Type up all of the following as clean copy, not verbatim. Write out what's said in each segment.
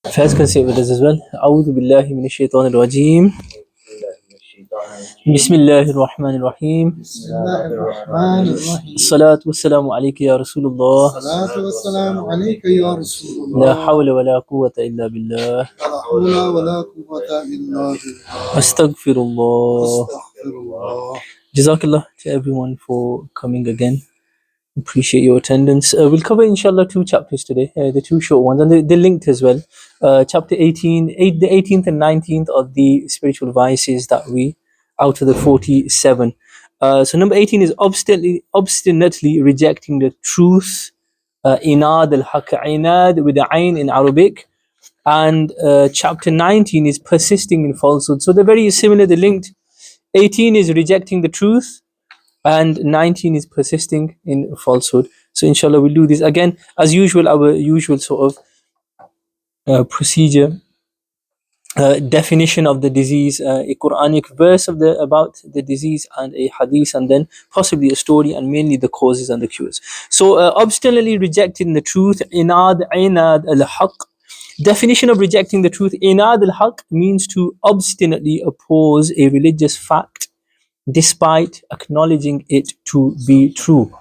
Faz can say with us as well. أعوذ بالله من الشيطان الرجيم. بسم الله الرحمن الرحيم. بسم الله الرحمن الرحيم. الصلاة والسلام عليك يا رسول الله. الصلاة والسلام عليك يا رسول الله. لا حول ولا قوة إلا بالله. لا حول ولا قوة إلا بالله. أستغفر الله. أستغفر الله. Jazakallah to everyone for coming again. Appreciate your attendance. We'll cover inshallah two chapters today, the two short ones, and they're linked as well. Chapter 18, the 18th and 19th of the spiritual vices that we, out of the 47. So number 18 is obstinately rejecting the truth. Inad al-haq, inad with the ayn in Arabic. And chapter 19 is persisting in falsehood. So they're very similar, they're linked. 18 is rejecting the truth, and 19 is persisting in falsehood. So inshallah we'll do this again as usual, our usual sort of procedure. Definition of the disease, a Quranic verse about the disease, and a hadith, and then possibly a story, and mainly the causes and the cures. So obstinately rejecting the truth, inad al-haq. Definition of rejecting the truth, inad al-haq means to obstinately oppose a religious fact despite acknowledging it to be true.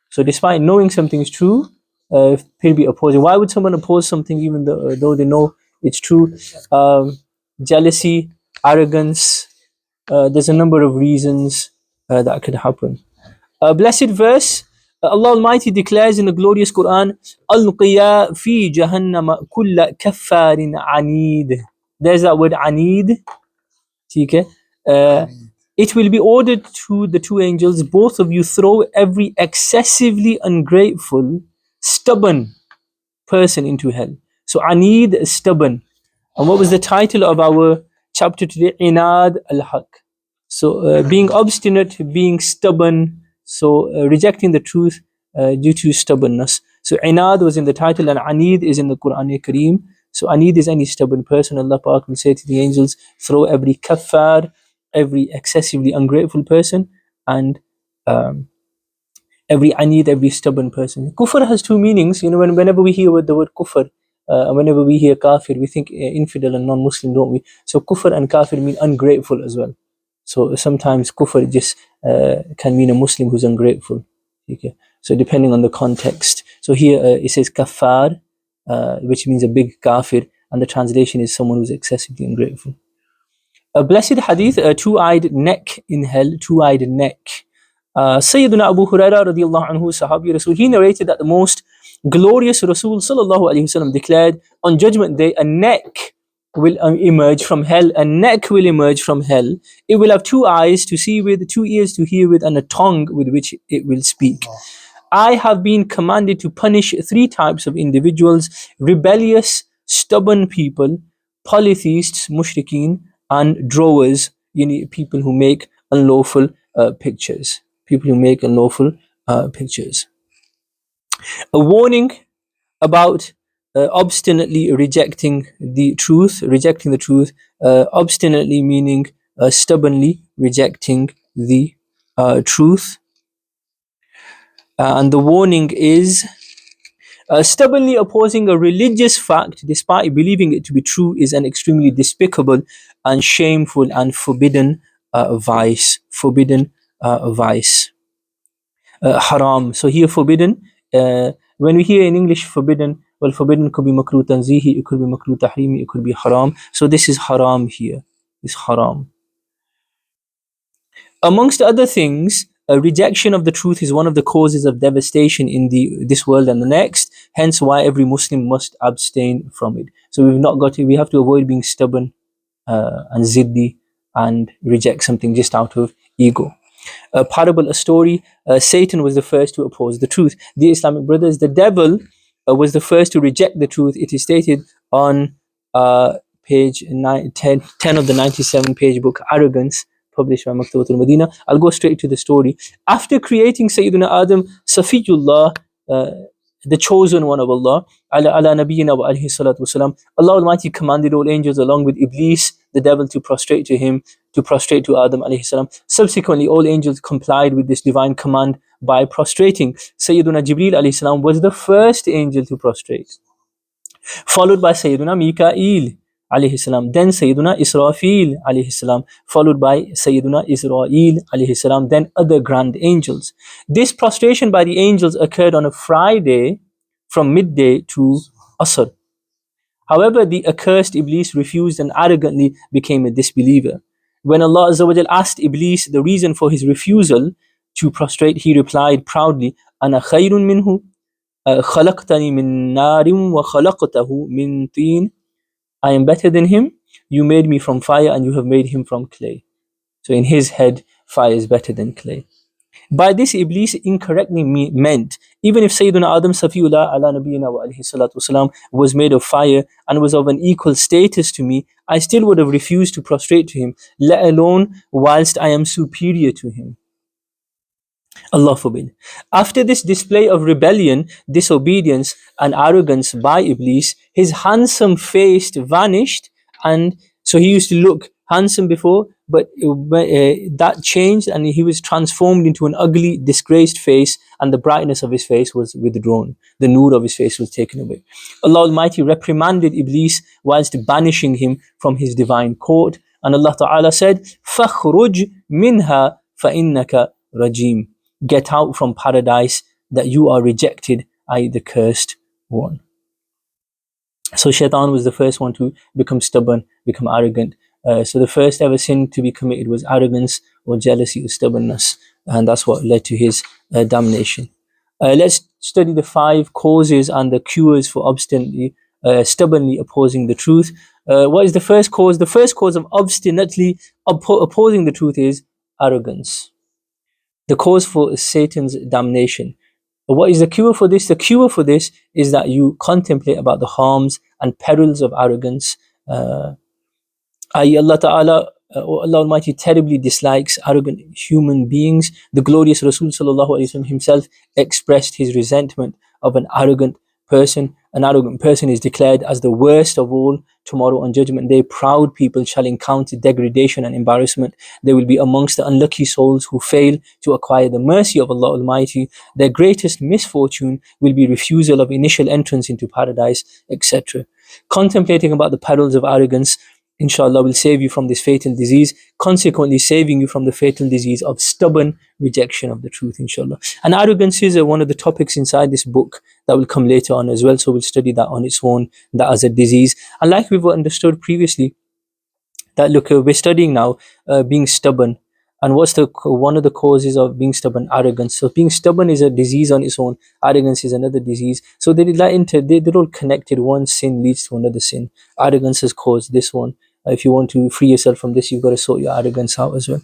So despite knowing something is true, he'll be opposing. Why would someone oppose something even though they know it's true? Jealousy, arrogance. There's a number of reasons that could happen. A blessed verse. Allah Almighty declares in the glorious Quran, "Alqiya fi jahannam kulla kaffarin anid." There's that word anid. Okay. It will be ordered to the two angels, both of you throw every excessively ungrateful, stubborn person into hell. So anid is stubborn. And what was the title of our chapter today? Inad al-haq. So being obstinate, being stubborn, so rejecting the truth due to stubbornness. So inad was in the title, and anid is in the Quran Kareem. So anid is any stubborn person. Allah Pak will say to the angels, throw every kaffar, every excessively ungrateful person, and every anid, every stubborn person. Kufr has two meanings. Whenever we hear the word kufr, whenever we hear kafir, we think infidel and non-Muslim, don't we? So kufr and kafir mean ungrateful as well. So sometimes kufr just can mean a Muslim who's ungrateful. Okay. So depending on the context. So here it says kafar, which means a big kafir, and the translation is someone who's excessively ungrateful. A blessed hadith, a two-eyed neck in hell, two-eyed neck. Sayyiduna Abu Huraira radiallahu anhu, Sahabi Rasul, he narrated that the most glorious Rasul sallallahu alayhi wasallam declared, on judgment day, a neck will emerge from hell, a neck will emerge from hell. It will have two eyes to see with, two ears to hear with, and a tongue with which it will speak. I have been commanded to punish three types of individuals: rebellious, stubborn people, polytheists, mushrikeen, and drawers, people who make unlawful pictures. People who make unlawful pictures. A warning about obstinately rejecting the truth, obstinately meaning stubbornly rejecting the truth. And the warning is, stubbornly opposing a religious fact despite believing it to be true is an extremely despicable and shameful and forbidden vice. Haram. So here forbidden, when we hear in English forbidden, well, forbidden could be makruh tanzihi, it could be makruh tahrimi, it could be haram. So this is haram here. It's haram. Amongst other things, a rejection of the truth is one of the causes of devastation in this world and the next. Hence why every Muslim must abstain from it. So we have to avoid being stubborn and ziddi and reject something just out of ego. A parable, a story, Satan was the first to oppose the truth. Dear Islamic brothers, the devil was the first to reject the truth. It is stated on page 10 of the 97 page book, Arrogance, published by Maktabat al-Madina. I'll go straight to the story. After creating Sayyidina Adam, Safiyullah, the chosen one of Allah, ala nabiyyina wa alayhi salatu wasalam, Allah Almighty commanded all angels along with Iblis, the devil, to prostrate to him, to prostrate to Adam alayhi salam. Subsequently, all angels complied with this divine command by prostrating. Sayyiduna Jibreel alayhi salam was the first angel to prostrate. followed by Sayyiduna Mikael alayhi salam, then Sayyiduna Israfil alayhi salam, followed by Sayyiduna Israel alayhi salam, then other grand angels. This prostration by the angels occurred on a Friday from midday to Asr. However, the accursed Iblis refused and arrogantly became a disbeliever. When Allah Azza wa Jal asked Iblis the reason for his refusal to prostrate, he replied proudly, "Ana khayrun minhu, khalaqtani min narim wa khalaqtahu min teen." I am better than him. You made me from fire and you have made him from clay. So in his head, fire is better than clay. By this, Iblis incorrectly meant, even if Sayyidina Adam Safiullah ala nabiyina wa alayhi salatu wasalam was made of fire and was of an equal status to me, I still would have refused to prostrate to him, let alone whilst I am superior to him. Allah forbid. After this display of rebellion, disobedience, and arrogance by Iblis, his handsome face vanished, and so he used to look handsome before, but that changed, and he was transformed into an ugly, disgraced face, and the brightness of his face was withdrawn. The nur of his face was taken away. Allah Almighty reprimanded Iblis whilst banishing him from his divine court, and Allah Ta'ala said, فَخْرُجْ مِنْهَا فَإِنَّكَ رَجِيمٌ. Get out from paradise, that you are rejected, i.e. the cursed one. So Shaitan was the first one to become stubborn, become arrogant. So the first ever sin to be committed was arrogance or jealousy or stubbornness, and that's what led to his damnation. Let's study the 5 causes and the cures for obstinately, stubbornly opposing the truth. What is the first cause? The first cause of obstinately opposing the truth is arrogance. The cause for Satan's damnation. What is the cure for this? The cure for this is that you contemplate about the harms and perils of arrogance. Allah Ta'ala, Allah Almighty terribly dislikes arrogant human beings. The glorious Rasul Sallallahu Alaihi Wasallam himself expressed his resentment of an arrogant person. An arrogant person is declared as the worst of all tomorrow on Judgment Day. Proud people shall encounter degradation and embarrassment. They will be amongst the unlucky souls who fail to acquire the mercy of Allah Almighty. Their greatest misfortune will be refusal of initial entrance into paradise, etc. Contemplating about the perils of arrogance, inshallah, will save you from this fatal disease, consequently saving you from the fatal disease of stubborn rejection of the truth, inshallah. And arrogance is one of the topics inside this book that will come later on as well, so we'll study that on its own, that as a disease. And like we've understood previously, that look, we're studying now being stubborn, and what's the one of the causes of being stubborn? Arrogance. So being stubborn is a disease on its own. Arrogance is another disease. So they're all connected. One sin leads to another sin. Arrogance has caused this one. If you want to free yourself from this, you've got to sort your arrogance out as well.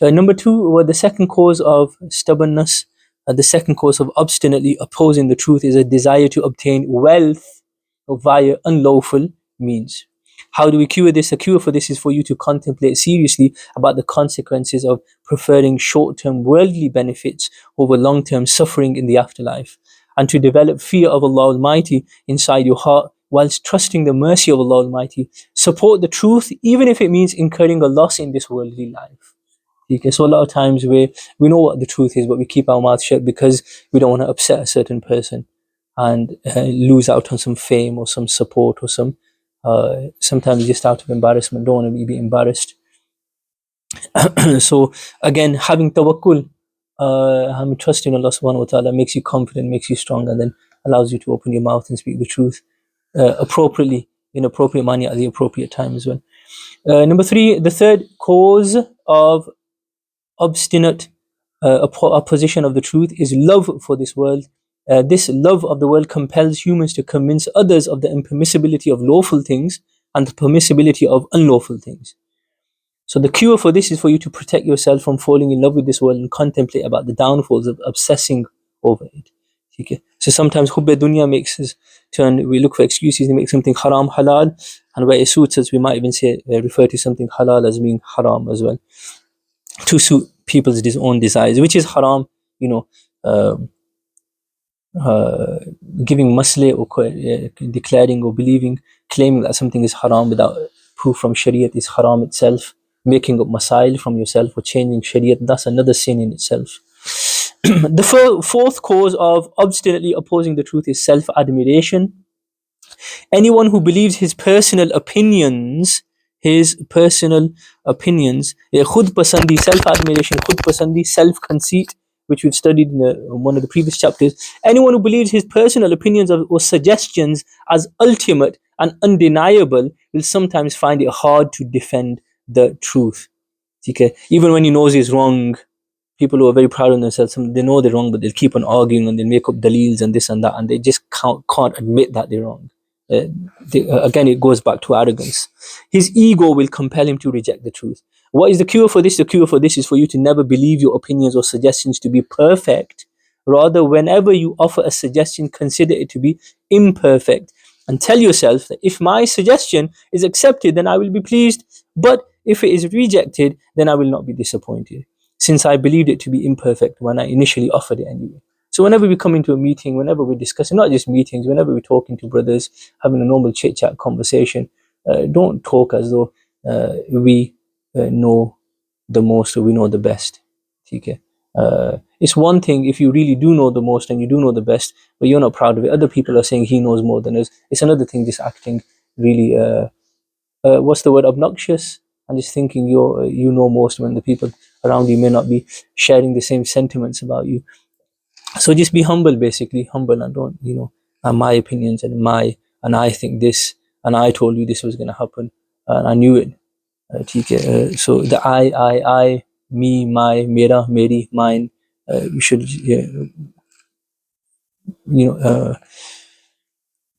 Number 2, the second cause of stubbornness, the second cause of obstinately opposing the truth is a desire to obtain wealth via unlawful means. How do we cure this? The cure for this is for you to contemplate seriously about the consequences of preferring short-term worldly benefits over long-term suffering in the afterlife, and to develop fear of Allah Almighty inside your heart whilst trusting the mercy of Allah Almighty. Support the truth even if it means incurring a loss in this worldly life. Okay, so a lot of times we know what the truth is, but we keep our mouth shut because we don't want to upset a certain person and lose out on some fame or some support or some sometimes just out of embarrassment, don't want to be embarrassed. So again, having tawakkul, having trust in Allah subhanahu wa ta'ala makes you confident, makes you strong, and then allows you to open your mouth and speak the truth appropriately, in appropriate manner at the appropriate time as well. Number 3, the third cause of obstinate opposition of the truth is love for this world. This love of the world compels humans to convince others of the impermissibility of lawful things and the permissibility of unlawful things. So the cure for this is for you to protect yourself from falling in love with this world and contemplate about the downfalls of obsessing over it. Okay. So sometimes hubbe dunya makes us we look for excuses to make something haram halal, and where it suits us, we might even say refer to something halal as being haram as well, to suit people's own desires, which is haram, giving masle or declaring or believing, claiming that something is haram without proof from Shariat is haram itself. Making up masail from yourself or changing Shariat, that's another sin in itself. The fourth cause of obstinately opposing the truth is self-admiration. Anyone who believes his personal opinions, khud pasandi, self-admiration, khud pasandi, self-conceit, which we've studied in one of the previous chapters. Anyone who believes his personal opinions or suggestions as ultimate and undeniable will sometimes find it hard to defend the truth. Okay? Even when he knows he's wrong, people who are very proud of themselves, they know they're wrong, but they'll keep on arguing and they'll make up daleels and this and that, and they just can't admit that they're wrong. Again, it goes back to arrogance. His ego will compel him to reject the truth. What is the cure for this? The cure for this is for you to never believe your opinions or suggestions to be perfect. Rather, whenever you offer a suggestion, consider it to be imperfect. And tell yourself that if my suggestion is accepted, then I will be pleased. But if it is rejected, then I will not be disappointed, since I believed it to be imperfect when I initially offered it anyway. So whenever we come into a meeting, whenever we're discussing, not just meetings, whenever we're talking to brothers, having a normal chit-chat conversation, don't talk as though we know the most or we know the best. Okay? It's one thing if you really do know the most and you do know the best, but you're not proud of it. Other people are saying he knows more than us. It's another thing just acting really, what's the word, obnoxious, and just thinking you know most when the people around you may not be sharing the same sentiments about you. So just be humble, basically humble, and don't my opinions and I think this and I told you this was going to happen and I knew it. So the I, me, my, mera, meri, mine, you should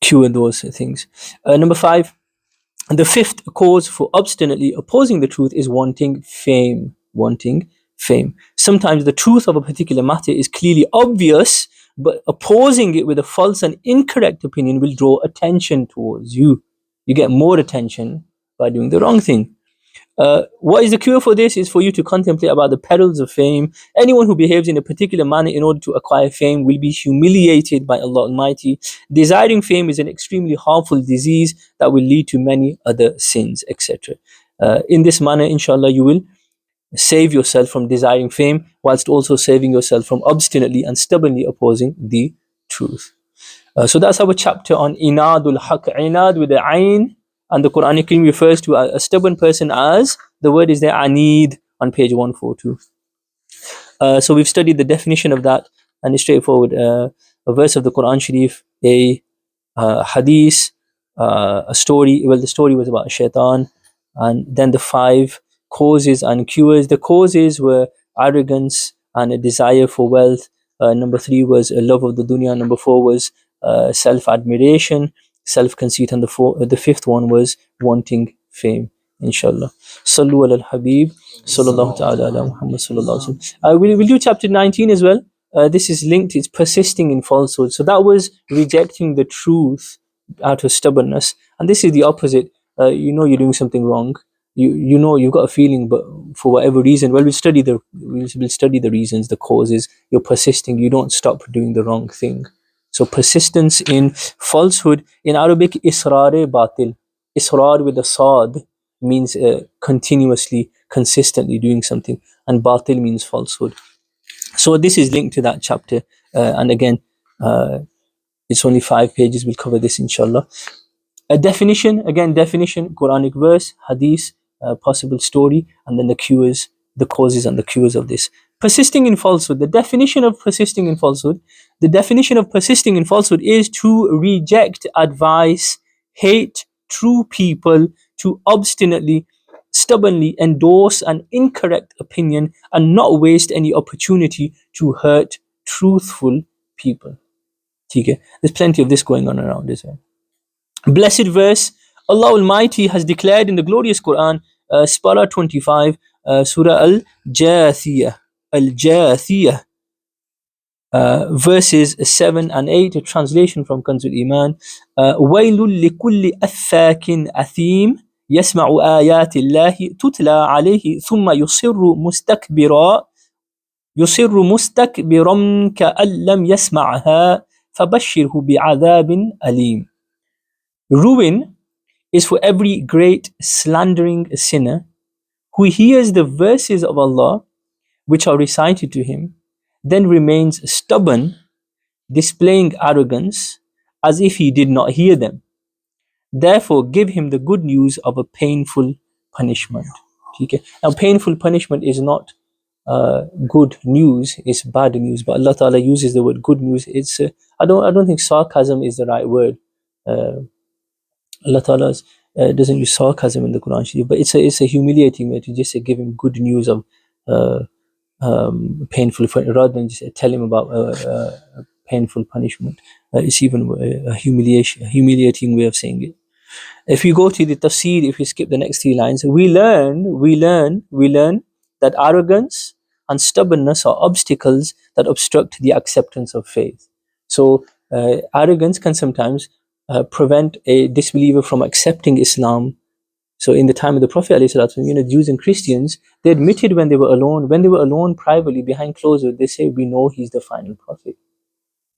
cure those things. Number 5, the fifth cause for obstinately opposing the truth is wanting fame. Wanting fame. Sometimes the truth of a particular matter is clearly obvious, but opposing it with a false and incorrect opinion will draw attention towards you. You get more attention by doing the wrong thing. What is the cure for this is for you to contemplate about the perils of fame. Anyone who behaves in a particular manner in order to acquire fame will be humiliated by Allah Almighty. Desiring fame is an extremely harmful disease that will lead to many other sins, etc. In this manner, inshallah, you will save yourself from desiring fame whilst also saving yourself from obstinately and stubbornly opposing the truth. So that's our chapter on Inadul Haq. Inad with the Ain, and the Quranic Kareem refers to a stubborn person as, the word is there, Anid, on page 142. So we've studied the definition of that, and it's straightforward. A verse of the Quran Sharif, a hadith, a story. Well, the story was about shaitan, and then the 5 causes and cures. The causes were arrogance and a desire for wealth. Number 3 was a love of the dunya. Number 4 was self-admiration, self-conceit, and the 5th one was wanting fame. Inshallah. Sallu ala al-Habib. Sallallahu ta'ala ala Muhammad sallallahu alaihi wasallam. We'll do chapter 19 as well. This is linked, it's persisting in falsehood. So that was rejecting the truth out of stubbornness. And this is the opposite. You're doing something wrong. You know you've got a feeling, but for whatever reason, well, we'll study the reasons, the causes. You're persisting. You don't stop doing the wrong thing. So persistence in falsehood, in Arabic, israre batil. Israr with a sad means continuously, consistently doing something, and batil means falsehood. So this is linked to that chapter, and again, it's only 5 pages. We'll cover this inshallah. A definition, Quranic verse, hadith, possible story, and then the cures, the causes and the cures of this. Persisting in falsehood. The definition of persisting in falsehood is to reject advice, hate true people, to obstinately, stubbornly endorse an incorrect opinion, and not waste any opportunity to hurt truthful people. Okay? There's plenty of this going on around Israel. Blessed verse, Allah Almighty has declared in the glorious Quran, Surah 25, Surah Al-Jathiyah, verses 7 and 8, a translation from Kanzul Iman. وَيْلٌ لِكُلِّ أَفَّاكٍ أَثِيمٍ يَسْمَعُ آيَاتِ اللَّهِ تُتْلَى عَلَيْهِ ثُمَّ يُصِرُّ مُسْتَكْبِرًا كَأَن لَّمْ يَسْمَعْهَا فَبَشِّرْهُ بِعَذَابٍ أَلِيمٍ. Ruin is for every great slandering sinner who hears the verses of Allah which are recited to him, then remains stubborn, displaying arrogance as if he did not hear them. Therefore, give him the good news of a painful punishment. Okay? Now, painful punishment is not good news, it's bad news. But Allah Ta'ala uses the word good news. It's I don't think sarcasm is the right word. Allah Ta'ala doesn't use sarcasm in the Quran Sharif, but it's a humiliating way to just say give him good news of uh, painful rather than just tell him about painful punishment. It's even a humiliating way of saying it. If you go to the tafsir, if you skip the next three lines, we learn that arrogance and stubbornness are obstacles that obstruct the acceptance of faith. So arrogance can sometimes prevent a disbeliever from accepting Islam. So in the time of the Prophet, ﷺ, Jews and Christians, they admitted when they were alone privately behind closed doors, they say, we know he's the final prophet.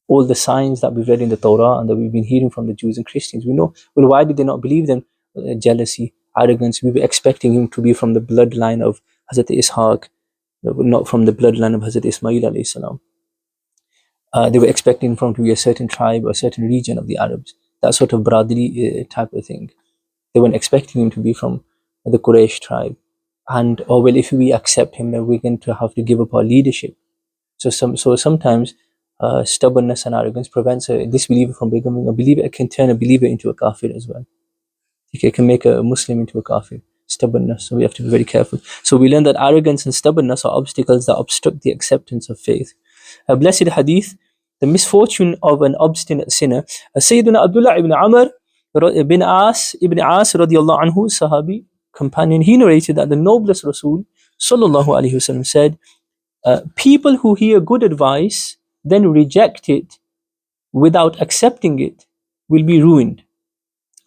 All the signs that we've read in the Torah and that we've been hearing from the Jews and Christians, we know. Well, why did they not believe them? Jealousy, arrogance. We were expecting him to be from the bloodline of Hazrat Ishaq, not from the bloodline of Hazrat Ismail alayhi salam. They were expecting him to be a certain tribe or a certain region of the Arabs, that sort of Bradri type of thing. They weren't expecting him to be from the Quraysh tribe. And, oh, well, if we accept him, then we're going to have to give up our leadership. So sometimes stubbornness and arrogance prevents a disbeliever from becoming a believer. It can turn a believer into a kafir as well. It can make a Muslim into a kafir. Stubbornness. So we have to be very careful. So we learn that arrogance and stubbornness are obstacles that obstruct the acceptance of faith. A blessed hadith, the misfortune of an obstinate sinner. Sayyidina Abdullah ibn Amr ibn As radiallahu anhu, Sahabi, companion, he narrated that the noblest Rasul sallallahu alaihi wasallam said, people who hear good advice then reject it without accepting it will be ruined.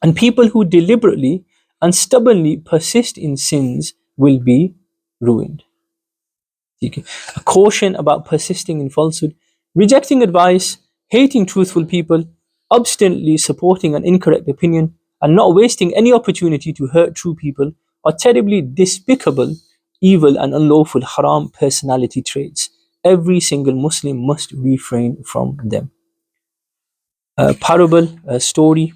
And people who deliberately and stubbornly persist in sins will be ruined. Okay. A caution about persisting in falsehood, rejecting advice, hating truthful people, obstinately supporting an incorrect opinion, and not wasting any opportunity to hurt true people are terribly despicable, evil, and unlawful haram personality traits. Every single Muslim must refrain from them. A parable, a story.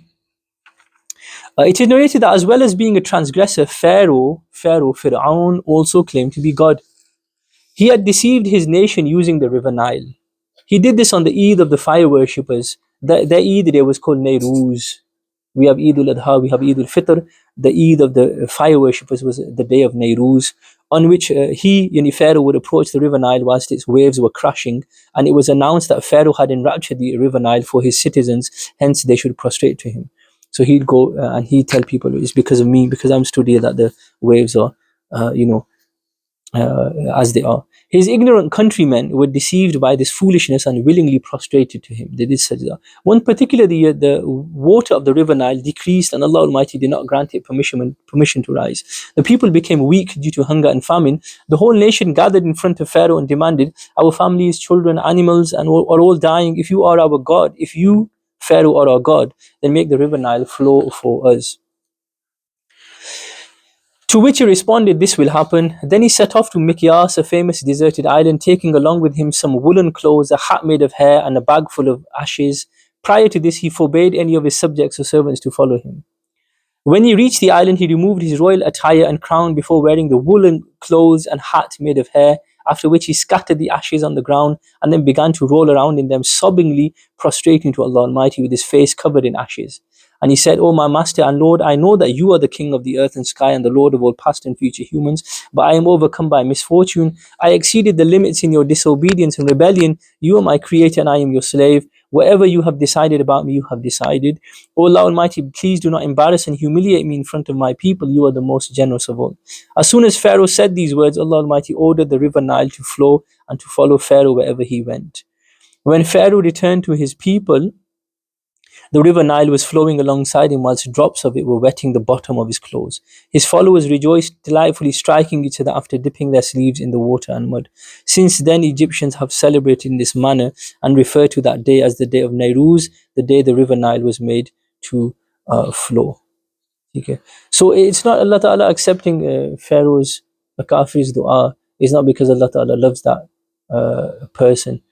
It is narrated that as well as being a transgressor, Fir'aun also claimed to be God. He had deceived his nation using the river Nile. He did this on the Eid of the fire worshippers. Their Eid day was called Nairuz. We have Eid al-Adha, we have Eid al-Fitr. The Eid of the fire worshippers was the day of Nairuz, on which Pharaoh would approach the river Nile whilst its waves were crashing, and it was announced that Pharaoh had enraptured the river Nile for his citizens, hence they should prostrate to him. So he'd go and he'd tell people, it's because of me, because I'm stood here that the waves are, as they are. His ignorant countrymen were deceived by this foolishness and willingly prostrated to him. They did sajda. One particular year, the water of the river Nile decreased and Allah Almighty did not grant it permission to rise. The people became weak due to hunger and famine. The whole nation gathered in front of Pharaoh and demanded, our families, children, animals, and are all dying. If you are our God, if you, Pharaoh, are our God, then make the river Nile flow for us. To which he responded, this will happen. Then he set off to Mikyas, a famous deserted island, taking along with him some woolen clothes, a hat made of hair, and a bag full of ashes. Prior to this, he forbade any of his subjects or servants to follow him. When he reached the island, he removed his royal attire and crown before wearing the woolen clothes and hat made of hair, after which he scattered the ashes on the ground and then began to roll around in them, sobbingly prostrating to Allah Almighty with his face covered in ashes. And he said, O my master and Lord, I know that you are the king of the earth and sky and the Lord of all past and future humans, but I am overcome by misfortune. I exceeded the limits in your disobedience and rebellion. You are my creator and I am your slave. Whatever you have decided about me, you have decided. O Allah Almighty, please do not embarrass and humiliate me in front of my people. You are the most generous of all. As soon as Pharaoh said these words, Allah Almighty ordered the river Nile to flow and to follow Pharaoh wherever he went. When Pharaoh returned to his people, the river Nile was flowing alongside him whilst drops of it were wetting the bottom of his clothes. His followers rejoiced, delightfully striking each other after dipping their sleeves in the water and mud. Since then, Egyptians have celebrated in this manner and refer to that day as the day of Nairuz, the day the river Nile was made to flow. Okay. So it's not Allah Ta'ala accepting Pharaoh's kafir's dua. It's not because Allah Ta'ala loves that person.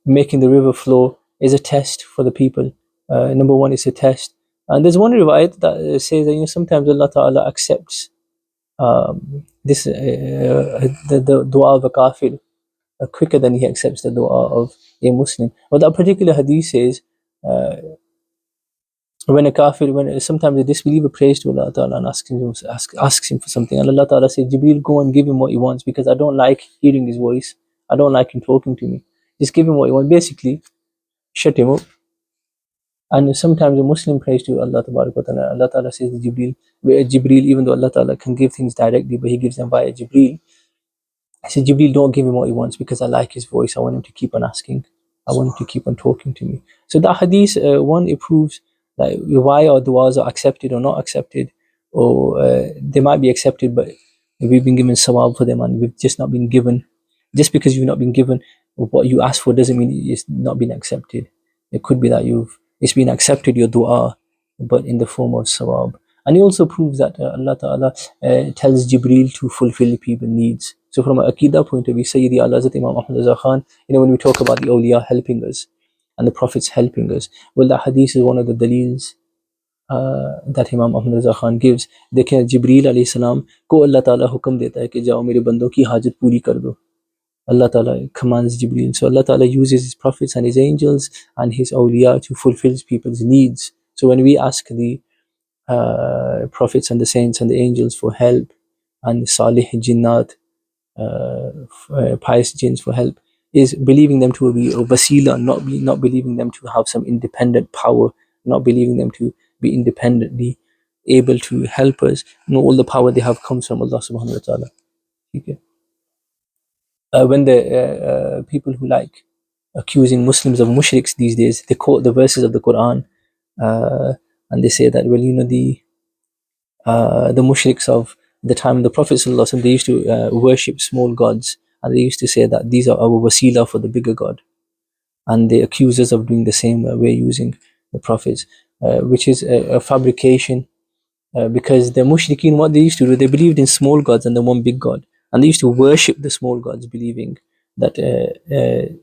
Making the river flow is a test for the people. Number one, it's a test And there's one riwayat that says that sometimes Allah Ta'ala accepts this the dua of a kafir quicker than He accepts the dua of a Muslim. But that particular hadith says when a kafir, when sometimes a disbeliever prays to Allah Ta'ala and asks him for something, and Allah Ta'ala says, Jibreel, go and give him what he wants, because I don't like hearing his voice. I don't like him talking to me. Just give him what he wants. Basically, shut him up. And sometimes a Muslim prays to Allah Ta'ala. Allah Ta'ala says to Jibreel, even though Allah Ta'ala can give things directly, but He gives them via Jibreel. I said, Jibreel, don't give him what he wants, because I like his voice. I want him to keep on asking. I want him to keep on talking to me. So that hadith, one, it proves that why our du'as are accepted or not accepted, or they might be accepted, but we've been given sawab for them and we've just not been given. Just because you've not been given what you asked for doesn't mean it's not been accepted. It could be that it's been accepted, your du'a, but in the form of sawab. And it also proves that Allah Ta'ala tells Jibreel to fulfill people's needs. So from an Aqidah point of view, Sayyidi Allah Hazrat Imam Ahmad Reza Khan, when we talk about the awliya helping us and the prophets helping us, well, that hadith is one of the dalils that Imam Ahmad Reza Khan gives. Dekhen Jibreel alayhi salam ko Allah Ta'ala hukam deta hai ki jao mere bandon ki hajat puri kar do. Allah Ta'ala commands Jibreel. So Allah Ta'ala uses His prophets and His angels and His awliya to fulfill people's needs. So when we ask the prophets and the saints and the angels for help, and salih jinnat, pious jinns for help, is believing them to be a wasila, not believing them to have some independent power, not believing them to be independently able to help us. No, all the power they have comes from Allah subhanahu wa ta'ala. Okay. When the people who like accusing Muslims of mushriks these days, they quote the verses of the Quran, and they say that, well, the mushriks of the time of the Prophet ﷺ, they used to worship small gods, and they used to say that these are our wasila for the bigger God, and they accuse us of doing the same. We're using the prophets, which is a fabrication, because the mushrikeen, what they used to do, they believed in small gods and the one big God, and they used to worship the small gods, believing that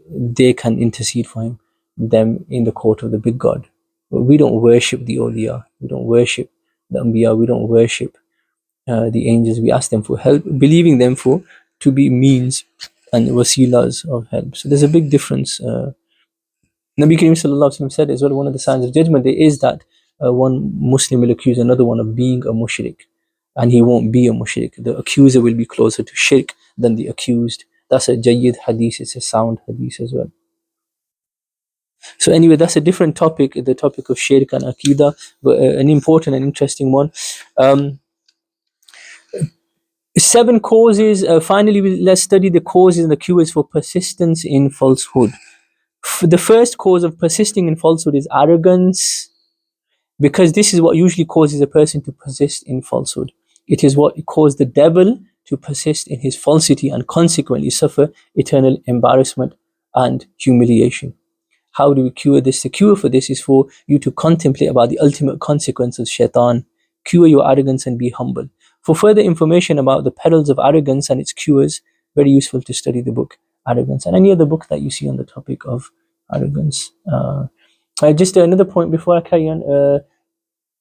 they can intercede for them in the court of the big God. But we don't worship the awliya, we don't worship the anbiya, we don't worship the angels. We ask them for help, believing them to be means and wasilas of help. So there's a big difference. Nabi Karim Sallallahu Alaihi Wasallam said as well, one of the signs of judgment day is that one Muslim will accuse another one of being a mushrik, and he won't be a mushrik. The accuser will be closer to shirk than the accused. That's a jayyid hadith, it's a sound hadith as well. So anyway, that's a different topic, the topic of shirk and aqidah, but an important and interesting one. 7 causes. Finally, let's study the causes and the cures for persistence in falsehood. The first cause of persisting in falsehood is arrogance, because this is what usually causes a person to persist in falsehood. It is what caused the devil to persist in his falsity and consequently suffer eternal embarrassment and humiliation. How do we cure this? The cure for this is for you to contemplate about the ultimate consequence of shaitan. Cure your arrogance and be humble. For further information about the perils of arrogance and its cures, very useful to study the book Arrogance, and any other book that you see on the topic of arrogance. Just another point before I carry on.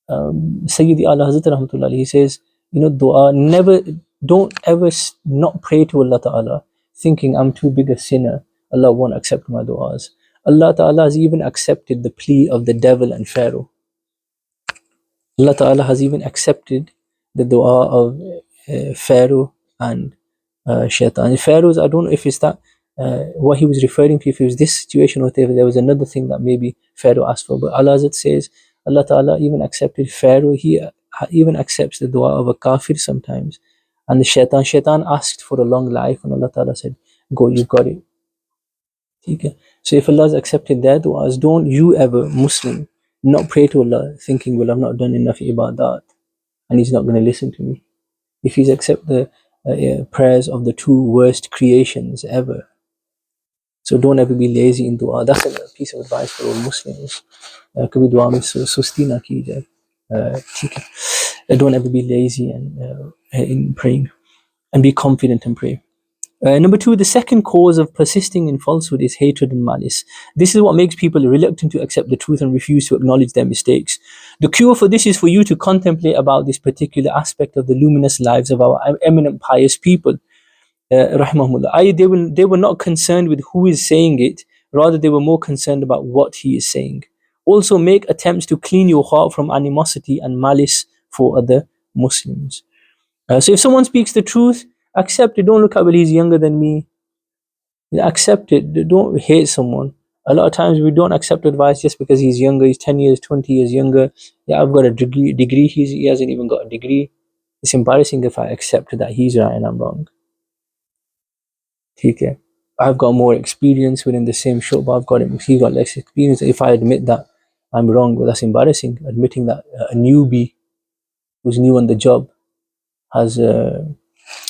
Sayyidi Allah Hazrat Rahmatullah, he says, dua, don't ever not pray to Allah Ta'ala thinking I'm too big a sinner, Allah won't accept my du'as. Allah Ta'ala has even accepted the plea of the devil and Pharaoh. Allah Ta'ala has even accepted the dua of Pharaoh and Shaitan. Pharaoh's, I don't know if it's that what he was referring to, if it was this situation or if there was another thing that maybe Pharaoh asked for. But Allah says, Allah Ta'ala even accepted Pharaoh. He even accepts the dua of a kafir sometimes. And the Shaitan asked for a long life, and Allah Ta'ala said, go, you got it. Okay. So if Allah has accepted their du'as, don't you ever, Muslim, not pray to Allah thinking, well, I've not done enough ibadat and He's not going to listen to me. If He's accept the prayers of the 2 worst creations ever. So don't ever be lazy in dua. That's a piece of advice for all Muslims. Kabhi dua mein susti na ki jaye. Don't ever be lazy in praying, and be confident and pray. Number two, the second cause of persisting in falsehood is hatred and malice. This is what makes people reluctant to accept the truth and refuse to acknowledge their mistakes. The cure for this is for you to contemplate about this particular aspect of the luminous lives of our eminent pious people, rahmahullah. They were not concerned with who is saying it, rather they were more concerned about what he is saying. Also, make attempts to clean your heart from animosity and malice for other Muslims. So if someone speaks the truth, accept it. Don't look at, well, he's younger than me. Accept it. Don't hate someone. A lot of times we don't accept advice just because he's younger. He's 10 years, 20 years younger. Yeah, I've got a degree. He hasn't even got a degree. It's embarrassing if I accept that he's right and I'm wrong. Okay. I've got more experience within the same shop, but he got less experience. If I admit that I'm wrong, well, that's embarrassing. Admitting that a newbie who's new on the job has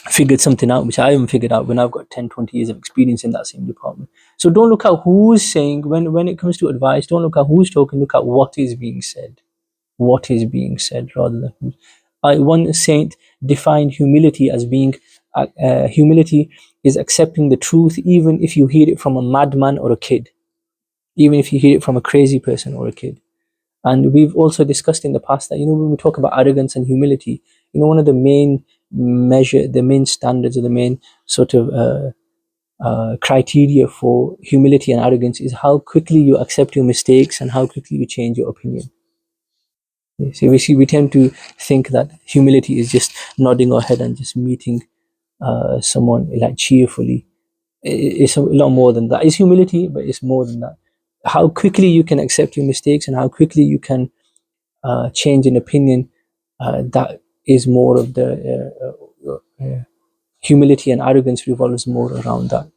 figured something out which I haven't figured out when I've got 10, 20 years of experience in that same department. So don't look at who's saying, when it comes to advice, don't look at who's talking, look at what is being said. What is being said rather than who's. One saint defined humility as being, humility is accepting the truth even if you hear it from a madman or a kid, even if you hear it from a crazy person or a kid. And we've also discussed in the past that, when we talk about arrogance and humility, one of the main the main standards or the main sort of criteria for humility and arrogance is how quickly you accept your mistakes and how quickly you change your opinion. We tend to think that humility is just nodding our head and just meeting someone like cheerfully. It's a lot more than that. It's humility, but it's more than that. How quickly you can accept your mistakes and how quickly you can change an opinion, that is more of the humility, and arrogance revolves more around that.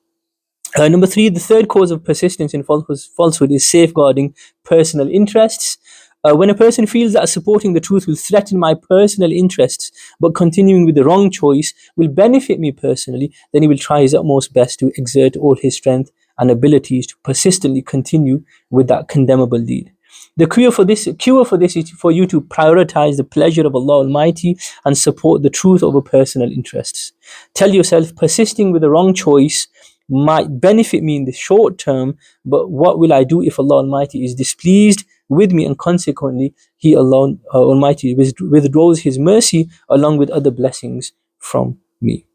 Number three, the third cause of persistence in falsehood is safeguarding personal interests. When a person feels that supporting the truth will threaten my personal interests, but continuing with the wrong choice will benefit me personally, then he will try his utmost best to exert all his strength and abilities to persistently continue with that condemnable deed. The cure for this is for you to prioritize the pleasure of Allah Almighty and support the truth over personal interests. Tell yourself, persisting with the wrong choice might benefit me in the short term, but what will I do if Allah Almighty is displeased with me and consequently He alone Almighty withdraws His mercy along with other blessings from me.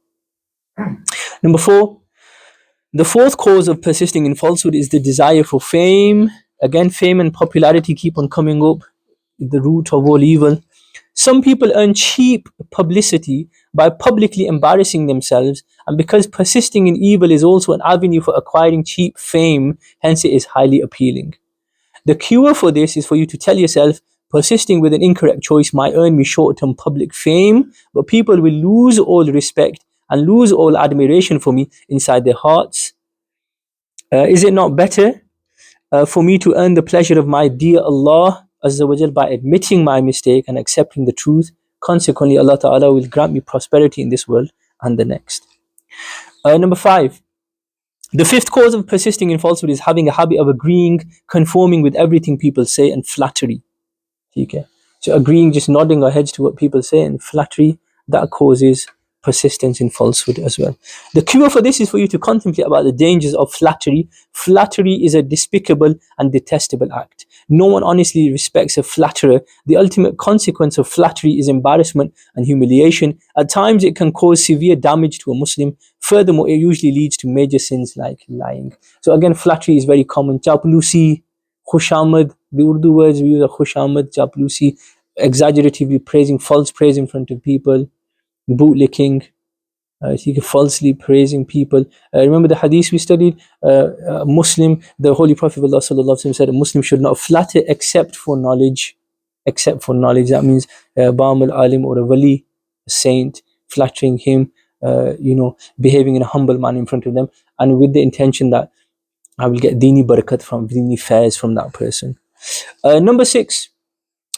Number four, the fourth cause of persisting in falsehood is the desire for fame. Again, fame and popularity keep on coming up, the root of all evil. Some people earn cheap publicity by publicly embarrassing themselves, and because persisting in evil is also an avenue for acquiring cheap fame, hence it is highly appealing. The cure for this is for you to tell yourself, persisting with an incorrect choice might earn me short-term public fame, but people will lose all respect and lose all admiration for me inside their hearts. Is it not better for me to earn the pleasure of my dear Allah Azza wa Jal by admitting my mistake and accepting the truth? Consequently, Allah Ta'ala will grant me prosperity in this world and the next. Number five, the fifth cause of persisting in falsehood is having a habit of agreeing, conforming with everything people say, and flattery. Okay? So agreeing, just nodding our heads to what people say, and flattery, that causes persistence in falsehood as well. The cure for this is for you to contemplate about the dangers of flattery. Flattery is a despicable and detestable act. No one honestly respects a flatterer. The ultimate consequence of flattery is embarrassment and humiliation. At times it can cause severe damage to a Muslim. Furthermore, it usually leads to major sins like lying. So again, flattery is very common. Chaplusi, khushamad, the Urdu words we use are khushamad, chaplusi, exaggeratively praising, false praise in front of people, bootlicking, falsely praising people. Remember the hadith we studied? Muslim, the Holy Prophet of Allah sallallahu alaihi wasallam said, a Muslim should not flatter except for knowledge. Except for knowledge. That means Ba'am al-Alim or a Wali, a saint, flattering him, behaving in a humble manner in front of them, and with the intention that I will get dini barakat from, dini fairs from that person. Number six,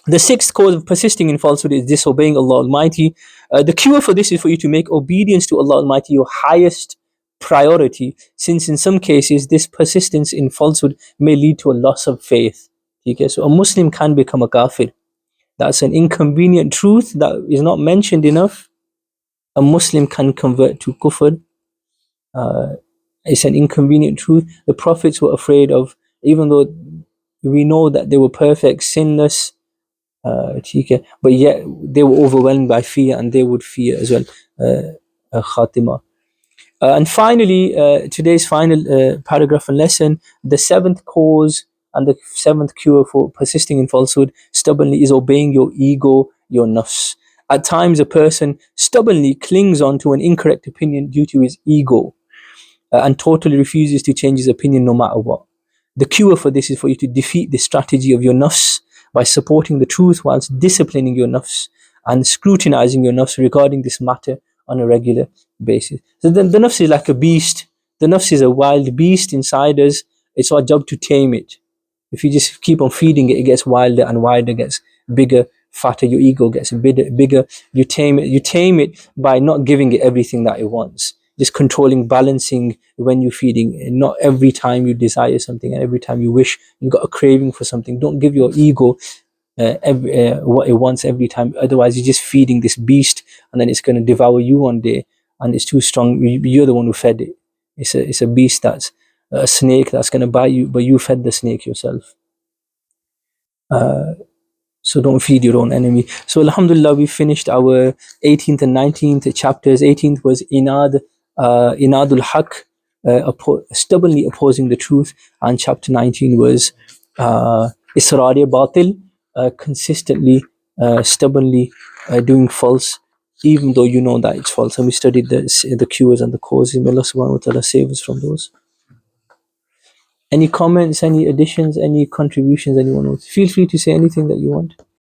the sixth cause of persisting in falsehood is disobeying Allah Almighty. The cure for this is for you to make obedience to Allah Almighty your highest priority, since in some cases this persistence in falsehood may lead to a loss of faith. Okay, so a Muslim can become a kafir. That's an inconvenient truth that is not mentioned enough. A Muslim can convert to kufr. It's an inconvenient truth. The prophets were afraid of, even though we know that they were perfect, sinless, but yet they were overwhelmed by fear, and they would fear as well. Khatima. And finally, today's final paragraph and lesson, the seventh cause and the seventh cure for persisting in falsehood stubbornly is obeying your ego, your nafs. At times, a person stubbornly clings on to an incorrect opinion due to his ego, and totally refuses to change his opinion no matter what. The cure for this is for you to defeat the strategy of your nafs by supporting the truth whilst disciplining your nafs and scrutinizing your nafs regarding this matter on a regular basis. So the nafs is like a beast. The nafs is a wild beast inside us. It's our job to tame it. If you just keep on feeding it, it gets wilder and wilder, gets bigger, fatter. Your ego gets bigger. You tame it. You tame it by not giving it everything that it wants. Just controlling, balancing when you're feeding. And not every time you desire something and every time you wish you got a craving for something. Don't give your ego what it wants every time. Otherwise, you're just feeding this beast, and then it's going to devour you one day. And it's too strong. You're the one who fed it. It's a beast that's a snake that's going to bite you, but you fed the snake yourself. So don't feed your own enemy. So Alhamdulillah, we finished our 18th and 19th chapters. 18th was Inadul Haq, stubbornly opposing the truth, and chapter 19 was Israri Batil, consistently, stubbornly doing false, even though you know that it's false. And we studied the cures and the causes. May Allah subhanahu wa ta'ala save us from those. Any comments, any additions, any contributions anyone wants? Feel free to say anything that you want.